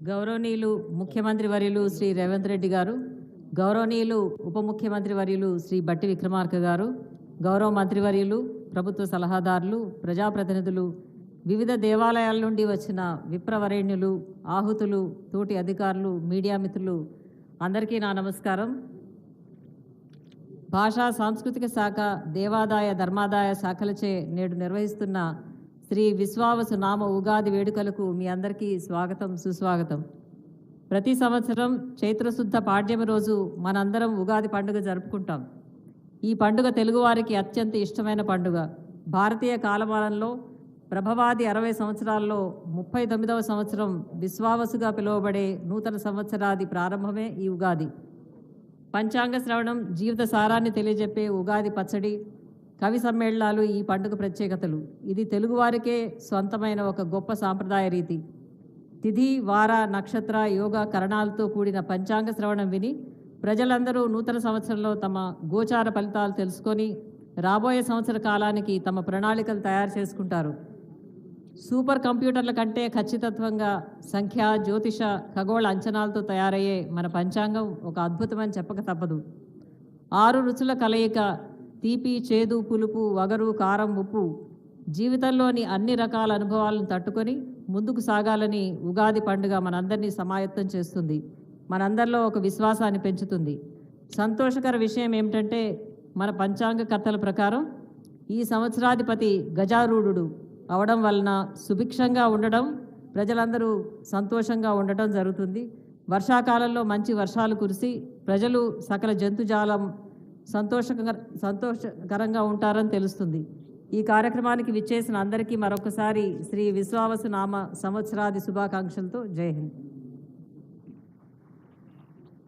గౌరవనీయులు ముఖ్యమంత్రి వర్యులు శ్రీ రేవంత్ రెడ్డి గారు, గౌరవనీయులు ఉప ముఖ్యమంత్రి వర్యులు శ్రీ బట్టి విక్రమార్క గారు, గౌరవ మంత్రివర్యులు, ప్రభుత్వ సలహాదారులు, ప్రజాప్రతినిధులు, వివిధ దేవాలయాల నుండి వచ్చిన విప్రవరేణ్యులు, ఆహుతులు, తోటి అధికారులు, మీడియా మిత్రులు అందరికీ నా నమస్కారం. భాషా సాంస్కృతిక శాఖ, దేవాదాయ ధర్మాదాయ శాఖలచే నేడు నిర్వహిస్తున్న శ్రీ విశ్వావసు నామ ఉగాది వేడుకలకు మీ అందరికీ స్వాగతం, సుస్వాగతం. ప్రతి సంవత్సరం చైత్రశుద్ధ పాడ్యమి రోజు మనందరం ఉగాది పండుగ జరుపుకుంటాం. ఈ పండుగ తెలుగువారికి అత్యంత ఇష్టమైన పండుగ. భారతీయ కాలమానంలో ప్రభవాది 60 సంవత్సరాల్లో 39వ సంవత్సరం విశ్వావసుగా పిలువబడే నూతన సంవత్సరాది ప్రారంభమే ఈ ఉగాది. పంచాంగ శ్రవణం, జీవిత సారాన్ని తెలియజెప్పే ఉగాది పచ్చడి, కవి సమ్మేళనాలు ఈ పండుగ ప్రత్యేకతలు. ఇది తెలుగువారికే స్వంతమైన ఒక గొప్ప సాంప్రదాయ రీతి. తిథి, వార, నక్షత్ర, యోగ కరణాలతో కూడిన పంచాంగ శ్రవణం విని ప్రజలందరూ నూతన సంవత్సరంలో తమ గోచార ఫలితాలు తెలుసుకొని రాబోయే సంవత్సర కాలానికి తమ ప్రణాళికలు తయారు చేసుకుంటారు. సూపర్ కంప్యూటర్ల కంటే ఖచ్చితత్వంగా సంఖ్య, జ్యోతిష, ఖగోళ అంచనాలతో తయారయ్యే మన పంచాంగం ఒక అద్భుతమని చెప్పక తప్పదు. 6 రుచుల కలయిక, తీపి, చేదు, పులుపు, వగరు, కారం, ఉప్పు, జీవితంలోని అన్ని రకాల అనుభవాలను తట్టుకొని ముందుకు సాగాలని ఉగాది పండుగ మనందరినీ సమాయత్తం చేస్తుంది. మనందరిలో ఒక విశ్వాసాన్ని పెంచుతుంది. సంతోషకర విషయం ఏమిటంటే మన పంచాంగ కర్తల ప్రకారం ఈ సంవత్సరాధిపతి గజారూఢుడు అవడం వలన సుభిక్షంగా ఉండడం, ప్రజలందరూ సంతోషంగా ఉండటం జరుగుతుంది. వర్షాకాలంలో మంచి వర్షాలు కురిసి ప్రజలు, సకల జంతుజాలం సంతోషకరంగా ఉంటారని తెలుస్తుంది. ఈ కార్యక్రమానికి విచ్చేసిన అందరికీ మరొకసారి శ్రీ విశ్వావసు నామ సంవత్సరాది శుభాకాంక్షలతో జై హింద్.